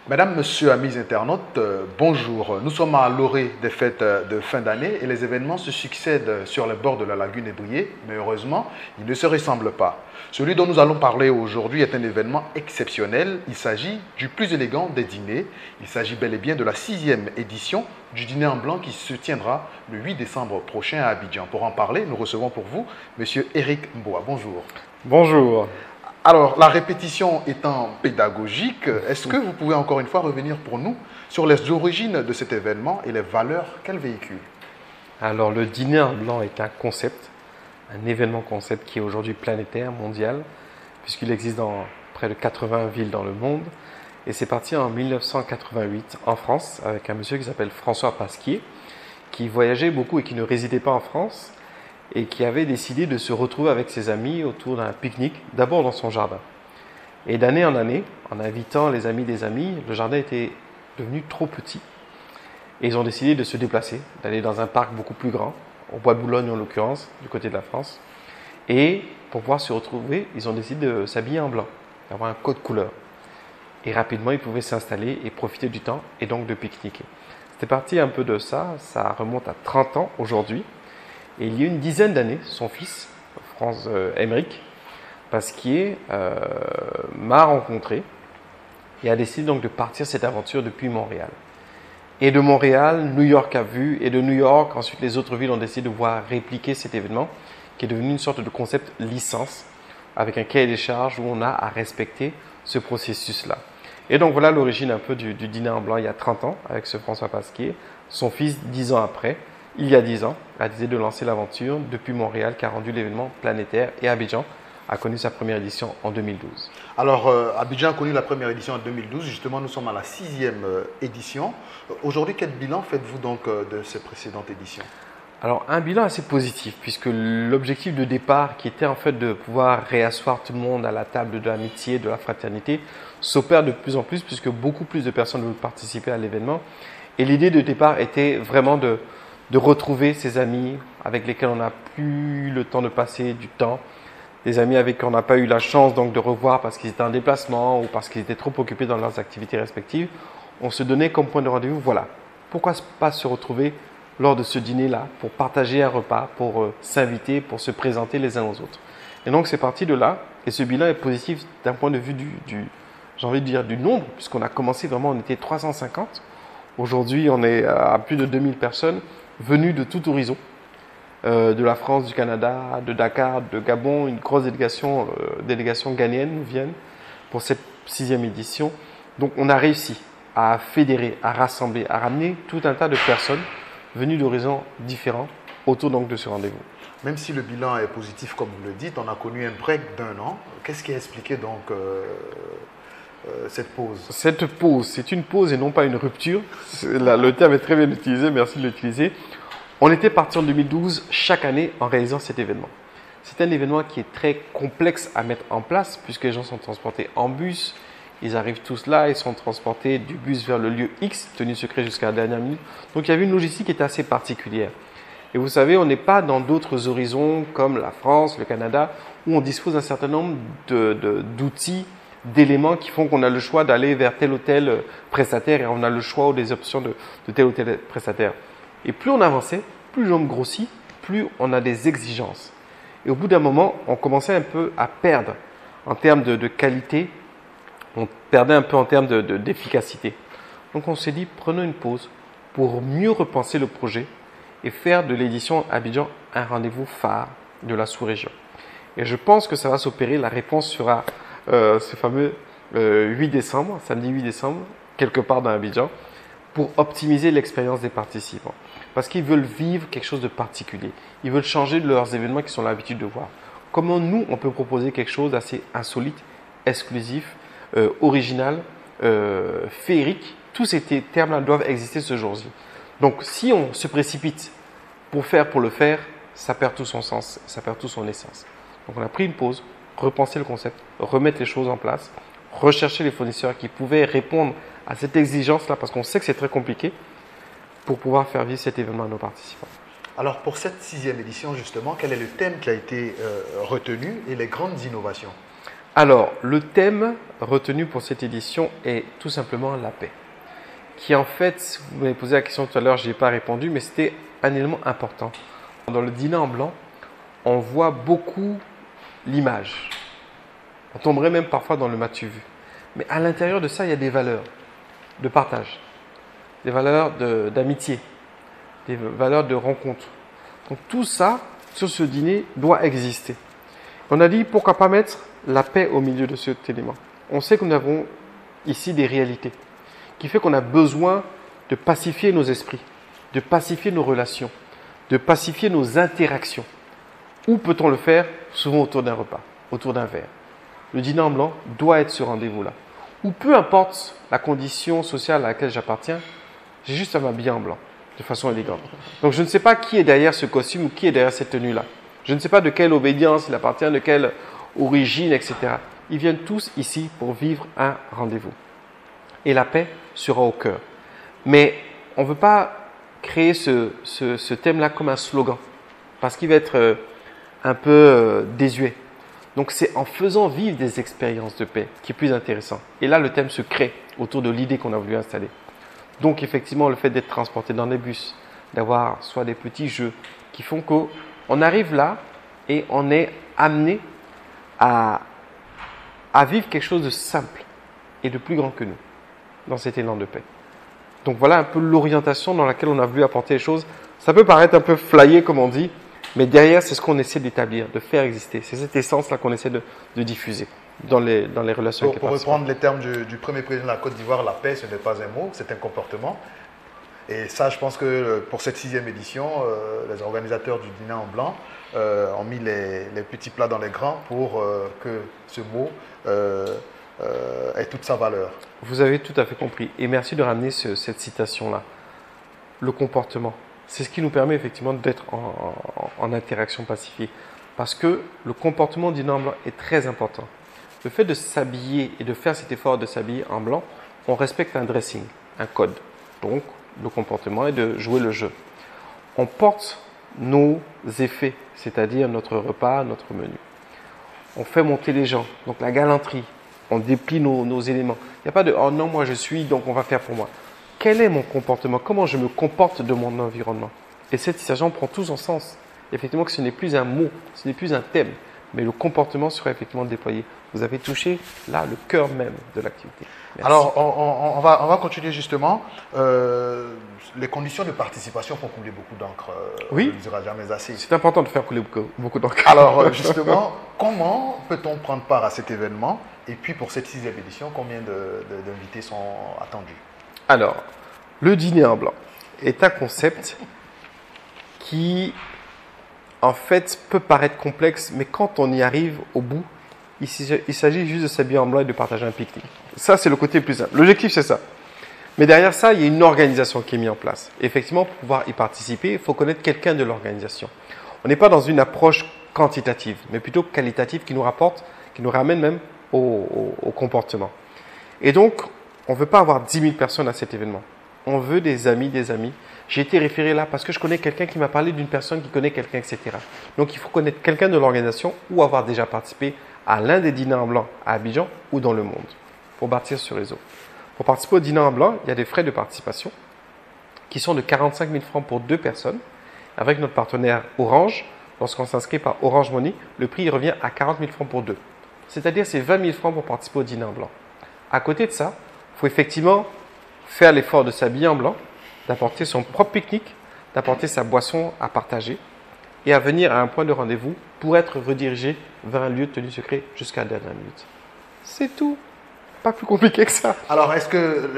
Mesdames, Messieurs, amis internautes, bonjour. Nous sommes à l'orée des fêtes de fin d'année et les événements se succèdent sur les bords de la lagune ébriée, mais heureusement, ils ne se ressemblent pas. Celui dont nous allons parler aujourd'hui est un événement exceptionnel. Il s'agit du plus élégant des dîners. Il s'agit bel et bien de la 6e édition du dîner en blanc qui se tiendra le 8 décembre prochain à Abidjan. Pour en parler, nous recevons pour vous Monsieur Eric Mboa. Bonjour. Bonjour. Alors, la répétition étant pédagogique, est-ce que vous pouvez encore une fois revenir pour nous sur les origines de cet événement et les valeurs qu'elle véhicule? Alors, le dîner en blanc est un concept, un événement concept qui est aujourd'hui planétaire, mondial, puisqu'il existe dans près de 80 villes dans le monde. Et c'est parti en 1988 en France avec un monsieur qui s'appelle François Pasquier, qui voyageait beaucoup et qui ne résidait pas en France, et qui avait décidé de se retrouver avec ses amis autour d'un pique-nique, d'abord dans son jardin. Et d'année en année, en invitant les amis des amis, le jardin était devenu trop petit. Et ils ont décidé de se déplacer, d'aller dans un parc beaucoup plus grand, au Bois de Boulogne en l'occurrence, du côté de la France. Et pour pouvoir se retrouver, ils ont décidé de s'habiller en blanc, d'avoir un code couleur. Et rapidement, ils pouvaient s'installer et profiter du temps, et donc de pique-niquer. C'était parti un peu de ça, ça remonte à 30 ans aujourd'hui. Et il y a une dizaine d'années, son fils, Émeric Pasquier, m'a rencontré et a décidé donc de partir cette aventure depuis Montréal. Et de Montréal, New York a vu, et de New York, ensuite les autres villes ont décidé de voir répliquer cet événement qui est devenu une sorte de concept licence avec un cahier des charges où on a à respecter ce processus-là. Et donc voilà l'origine un peu du dîner en blanc il y a 30 ans avec ce François Pasquier, son fils 10 ans après. Il y a 10 ans, a décidé de lancer l'aventure depuis Montréal qui a rendu l'événement planétaire et Abidjan a connu sa première édition en 2012. Alors, Abidjan a connu la première édition en 2012. Justement, nous sommes à la 6e édition. Aujourd'hui, quel bilan faites-vous donc de ces précédentes éditions? Alors, un bilan assez positif puisque l'objectif de départ qui était en fait de pouvoir réasseoir tout le monde à la table de l'amitié, de la fraternité, s'opère de plus en plus puisque beaucoup plus de personnes veulent participer à l'événement. Et l'idée de départ était vraiment de retrouver ses amis avec lesquels on n'a plus le temps de passer du temps, des amis avec qui on n'a pas eu la chance donc de revoir parce qu'ils étaient en déplacement ou parce qu'ils étaient trop occupés dans leurs activités respectives. On se donnait comme point de rendez-vous, voilà, pourquoi pas se retrouver lors de ce dîner-là pour partager un repas, pour s'inviter, pour se présenter les uns aux autres. Et donc c'est parti de là et ce bilan est positif d'un point de vue j'ai envie de dire du nombre puisqu'on a commencé vraiment, on était 350. Aujourd'hui, on est à plus de 2000 personnes venus de tout horizon, de la France, du Canada, de Dakar, de Gabon. Une grosse délégation ghanéenne nous viennent pour cette 6e édition. Donc on a réussi à fédérer, à rassembler, à ramener tout un tas de personnes venues d'horizons différents autour donc de ce rendez-vous. Même si le bilan est positif comme vous le dites, on a connu un break d'1 an. Qu'est-ce qui a expliqué donc cette pause? Cette pause, c'est une pause et non pas une rupture. Le terme est très bien utilisé, merci de l'utiliser. On était parti en 2012 chaque année en réalisant cet événement. C'est un événement qui est très complexe à mettre en place puisque les gens sont transportés en bus. Ils arrivent tous là, ils sont transportés du bus vers le lieu X, tenu secret jusqu'à la dernière minute. Donc il y avait une logistique qui était assez particulière. Et vous savez, on n'est pas dans d'autres horizons comme la France, le Canada, où on dispose d'un certain nombre d'outils, d'éléments qui font qu'on a le choix d'aller vers tel ou tel prestataire et on a le choix ou des options de tel ou tel prestataire. Et plus on avançait, plus le nombre grossit, plus on a des exigences. Et au bout d'un moment, on commençait un peu à perdre en termes de qualité, on perdait un peu en termes d'efficacité. Donc on s'est dit, prenons une pause pour mieux repenser le projet et faire de l'édition Abidjan un rendez-vous phare de la sous-région. Et je pense que ça va s'opérer, la réponse sera ce fameux 8 décembre, samedi 8 décembre, quelque part dans Abidjan, pour optimiser l'expérience des participants. Parce qu'ils veulent vivre quelque chose de particulier. Ils veulent changer de leurs événements qu'ils ont l'habitude de voir. Comment nous, on peut proposer quelque chose d'assez insolite, exclusif, original, féerique. Tous ces termes-là doivent exister ce jour-ci. Donc, si on se précipite pour le faire, ça perd tout son sens, ça perd toute son essence. Donc, on a pris une pause, repenser le concept, remettre les choses en place, rechercher les fournisseurs qui pouvaient répondre à cette exigence-là, parce qu'on sait que c'est très compliqué, pour pouvoir faire vivre cet événement à nos participants. Alors pour cette 6e édition justement, quel est le thème qui a été retenu et les grandes innovations? Alors, le thème retenu pour cette édition est tout simplement la paix. Qui en fait, vous m'avez posé la question tout à l'heure, je n'y ai pas répondu, mais c'était un élément important. Dans le dîner en blanc, on voit beaucoup l'image. On tomberait même parfois dans le m'as-tu vu. Mais à l'intérieur de ça, il y a des valeurs de partage, des valeurs d'amitié, des valeurs de rencontre. Donc tout ça, sur ce dîner, doit exister. On a dit, pourquoi pas mettre la paix au milieu de cet élément. On sait que nous avons ici des réalités, qui fait qu'on a besoin de pacifier nos esprits, de pacifier nos relations, de pacifier nos interactions. Où peut-on le faire? Souvent autour d'un repas, autour d'un verre. Le dîner en blanc doit être ce rendez-vous-là. Ou peu importe la condition sociale à laquelle j'appartiens, j'ai juste à m'habiller en blanc, de façon élégante. Donc je ne sais pas qui est derrière ce costume ou qui est derrière cette tenue-là. Je ne sais pas de quelle obédience il appartient, de quelle origine, etc. Ils viennent tous ici pour vivre un rendez-vous. Et la paix sera au cœur. Mais on ne veut pas créer ce thème-là comme un slogan, parce qu'il va être un peu désuet. Donc c'est en faisant vivre des expériences de paix qui est plus intéressant. Et là, le thème se crée autour de l'idée qu'on a voulu installer. Donc effectivement, le fait d'être transporté dans des bus, d'avoir soit des petits jeux qui font qu'on arrive là et on est amené à vivre quelque chose de simple et de plus grand que nous dans cet élan de paix. Donc voilà un peu l'orientation dans laquelle on a voulu apporter les choses. Ça peut paraître un peu flyé comme on dit, mais derrière c'est ce qu'on essaie d'établir, de faire exister. C'est cette essence-là qu'on essaie de diffuser dans les relations avec les participants. Pour reprendre les termes du premier président de la Côte d'Ivoire, la paix ce n'est pas un mot, c'est un comportement. Et ça, je pense que pour cette 6e édition, les organisateurs du dîner en blanc ont mis les petits plats dans les grands pour que ce mot ait toute sa valeur. Vous avez tout à fait compris. Et merci de ramener cette citation-là. Le comportement, c'est ce qui nous permet effectivement d'être en interaction pacifiée. Parce que le comportement du dîner en blanc est très important. Le fait de s'habiller et de faire cet effort de s'habiller en blanc, on respecte un dressing, un code. Donc, le comportement est de jouer le jeu. On porte nos effets, c'est-à-dire notre repas, notre menu. On fait monter les gens, donc la galanterie. On déplie nos éléments. Il n'y a pas de « oh non, moi je suis, donc on va faire pour moi ». Quel est mon comportement? Comment je me comporte de mon environnement? Et cette situation prend tout son sens. Effectivement, que ce n'est plus un mot, ce n'est plus un thème, mais le comportement sera effectivement déployé. Vous avez touché là le cœur même de l'activité. Merci. Alors, on va continuer justement. Les conditions de participation font couler beaucoup d'encre. Oui. On ne dira jamais assez. C'est important de faire couler beaucoup d'encre. Alors, justement, comment peut-on prendre part à cet événement? Et puis, pour cette 6e édition, combien d'invités sont attendus? Alors, le dîner en blanc est un concept qui, en fait, peut paraître complexe, mais quand on y arrive au bout, il s'agit juste de s'habiller en blanc et de partager un pique-nique. Ça, c'est le côté plus simple. L'objectif, c'est ça. Mais derrière ça, il y a une organisation qui est mise en place. Et effectivement, pour pouvoir y participer, il faut connaître quelqu'un de l'organisation. On n'est pas dans une approche quantitative, mais plutôt qualitative qui nous rapporte, qui nous ramène même au comportement. Et donc, on ne veut pas avoir 10 000 personnes à cet événement. On veut des amis, des amis. J'ai été référé là parce que je connais quelqu'un qui m'a parlé d'une personne qui connaît quelqu'un, etc. Donc, il faut connaître quelqu'un de l'organisation ou avoir déjà participé à l'un des dîners en blanc à Abidjan ou dans le monde pour bâtir ce réseau. Pour participer au dîner en blanc, il y a des frais de participation qui sont de 45 000 francs pour 2 personnes. Avec notre partenaire Orange, lorsqu'on s'inscrit par Orange Money, le prix revient à 40 000 francs pour 2. C'est-à-dire c'est 20 000 francs pour participer au dîner en blanc. À côté de ça, il faut effectivement faire l'effort de s'habiller en blanc, d'apporter son propre pique-nique, d'apporter sa boisson à partager et à venir à un point de rendez-vous pour être redirigé vers un lieu de tenue secret jusqu'à la dernière minute. C'est tout. Pas plus compliqué que ça. Alors, est-ce que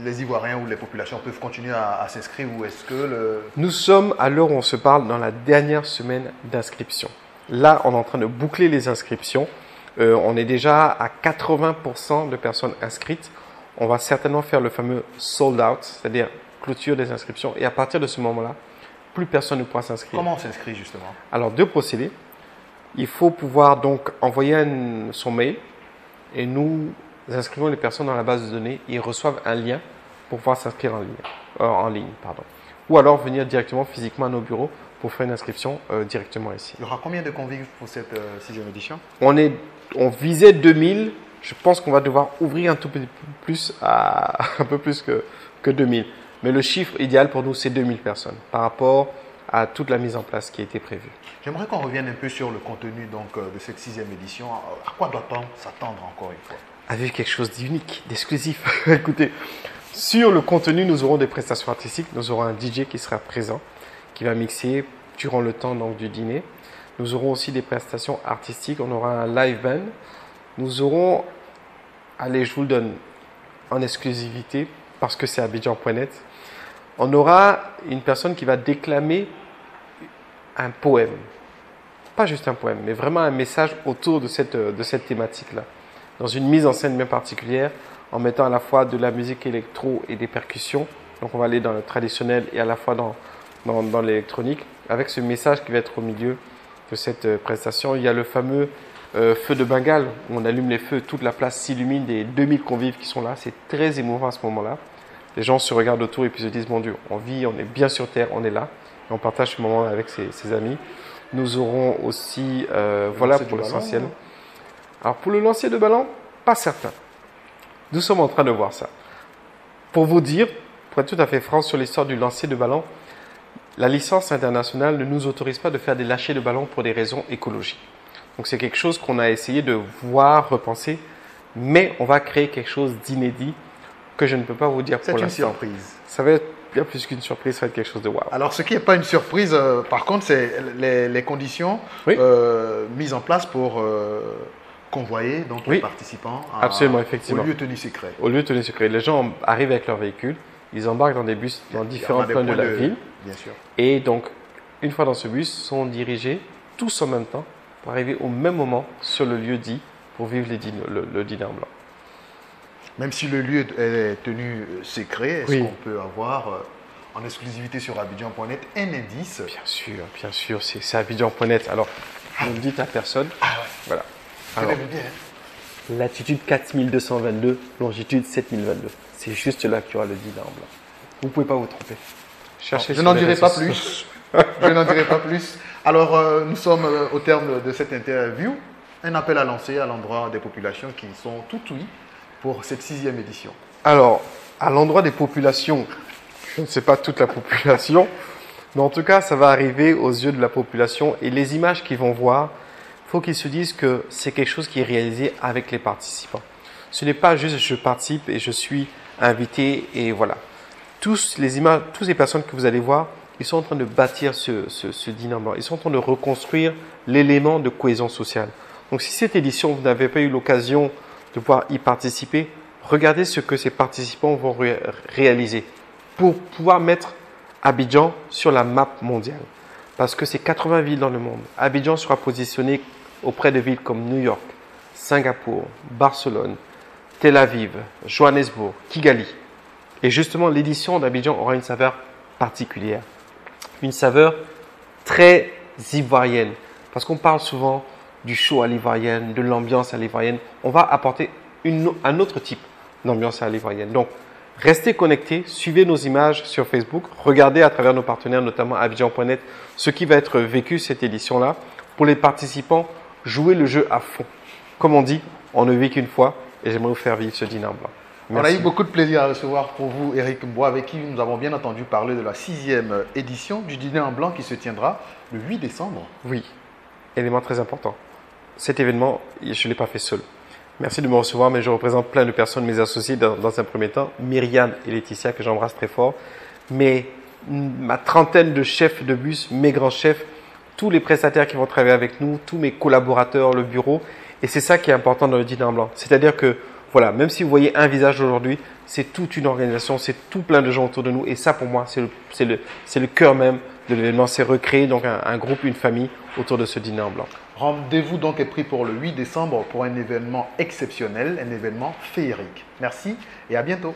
les Ivoiriens ou les populations peuvent continuer à s'inscrire ou est-ce que Nous sommes, à l'heure où on se parle, dans la dernière semaine d'inscription. Là, on est en train de boucler les inscriptions. On est déjà à 80% de personnes inscrites. On va certainement faire le fameux sold out, c'est-à-dire clôture des inscriptions. Et à partir de ce moment-là, plus personne ne pourra s'inscrire. Comment on s'inscrit justement? Alors, 2 procédés. Il faut pouvoir donc envoyer son mail et nous inscrivons les personnes dans la base de données et ils reçoivent un lien pour pouvoir s'inscrire en ligne. Ou alors venir directement physiquement à nos bureaux pour faire une inscription directement ici. Il y aura combien de convives pour cette 6e édition? On visait 2000. Je pense qu'on va devoir ouvrir un tout petit peu plus, un peu plus que 2000. Mais le chiffre idéal pour nous, c'est 2000 personnes par rapport à toute la mise en place qui a été prévue. J'aimerais qu'on revienne un peu sur le contenu donc, de cette 6e édition. À quoi doit-on s'attendre encore une fois? Avec quelque chose d'unique, d'exclusif. Écoutez, sur le contenu, nous aurons des prestations artistiques. Nous aurons un DJ qui sera présent, qui va mixer durant le temps donc, du dîner. Nous aurons aussi des prestations artistiques. On aura un live band. Nous aurons, allez, je vous le donne en exclusivité parce que c'est Abidjan.net. On aura une personne qui va déclamer un poème. Pas juste un poème, mais vraiment un message autour de cette thématique-là. Dans une mise en scène bien particulière, en mettant à la fois de la musique électro et des percussions. Donc on va aller dans le traditionnel et à la fois dans l'électronique. Avec ce message qui va être au milieu de cette prestation, il y a le fameux feu de Bengale, où on allume les feux, toute la place s'illumine des 2000 convives qui sont là. C'est très émouvant à ce moment-là. Les gens se regardent autour et puis se disent, mon Dieu, on vit, on est bien sur terre, on est là. Et on partage ce moment avec ses amis. Nous aurons aussi, voilà pour l'essentiel. Alors pour le lancer de ballon, pas certain. Nous sommes en train de voir ça. Pour vous dire, pour être tout à fait franc sur l'histoire du lancer de ballon, la licence internationale ne nous autorise pas de faire des lâchers de ballon pour des raisons écologiques. Donc c'est quelque chose qu'on a essayé de voir, repenser, mais on va créer quelque chose d'inédit que je ne peux pas vous dire pour l'instant. C'est une surprise. Ça va être bien plus qu'une surprise, ça va être quelque chose de waouh. Alors ce qui n'est pas une surprise, par contre, c'est les conditions mises en place pour convoyer donc, les participants Absolument, effectivement. au lieu tenu secret. Au lieu tenu secret. Les gens arrivent avec leur véhicule, ils embarquent dans des bus dans différents points de la ville. Bien sûr. Et donc, une fois dans ce bus, sont dirigés tous en même temps pour arriver au même moment sur le lieu dit pour vivre le dîner en blanc. Même si le lieu est tenu secret, est-ce Oui. qu'on peut avoir en exclusivité sur Abidjan.net un indice? Bien sûr, c'est Abidjan.net. Alors, ne le dites à personne. Ah ouais. Voilà. Je Alors, l'aime bien. Hein. latitude 4222, longitude 7022. C'est juste là qu'il y aura le dîner en blanc. Vous ne pouvez pas vous tromper. Cherchez Je n'en dirai pas plus. Je n'en dirai pas plus. Alors, nous sommes au terme de cette interview. Un appel à lancer à l'endroit des populations qui sont tout oui pour cette 6e édition. Alors, à l'endroit des populations, je ne sais pas toute la population, mais en tout cas, ça va arriver aux yeux de la population et les images qu'ils vont voir, il faut qu'ils se disent que c'est quelque chose qui est réalisé avec les participants. Ce n'est pas juste je participe et je suis invité et voilà. Toutes les personnes que vous allez voir, ils sont en train de bâtir ce dîner blanc. Ils sont en train de reconstruire l'élément de cohésion sociale. Donc si cette édition, vous n'avez pas eu l'occasion de pouvoir y participer, regardez ce que ces participants vont réaliser pour pouvoir mettre Abidjan sur la map mondiale. Parce que c'est 80 villes dans le monde. Abidjan sera positionné auprès de villes comme New York, Singapour, Barcelone, Tel Aviv, Johannesburg, Kigali. Et justement, l'édition d'Abidjan aura une saveur particulière. Une saveur très ivoirienne. Parce qu'on parle souvent du show à l'ivoirienne, de l'ambiance à l'ivoirienne. On va apporter un autre type d'ambiance à l'ivoirienne. Donc, restez connectés, suivez nos images sur Facebook, regardez à travers nos partenaires, notamment Abidjan.net, ce qui va être vécu cette édition-là. Pour les participants, jouez le jeu à fond. Comme on dit, on ne vit qu'une fois et j'aimerais vous faire vivre ce dîner en blanc. Merci. On a eu beaucoup de plaisir à recevoir pour vous Eric Mbois, avec qui nous avons bien entendu parler de la 6e édition du dîner en blanc qui se tiendra le 8 décembre. Oui, élément très important. Cet événement, je ne l'ai pas fait seul. Merci de me recevoir, mais je représente plein de personnes, mes associés dans un premier temps, Myriam et Laetitia, que j'embrasse très fort, mais ma trentaine de chefs de bus, mes grands chefs, tous les prestataires qui vont travailler avec nous, tous mes collaborateurs, le bureau, et c'est ça qui est important dans le dîner en blanc. C'est-à-dire que, voilà, même si vous voyez un visage aujourd'hui, c'est toute une organisation, c'est tout plein de gens autour de nous, et ça pour moi, c'est le cœur même de l'événement, c'est recréer donc un groupe, une famille autour de ce dîner en blanc. Rendez-vous donc est pris pour le 8 décembre pour un événement exceptionnel, un événement féerique. Merci et à bientôt.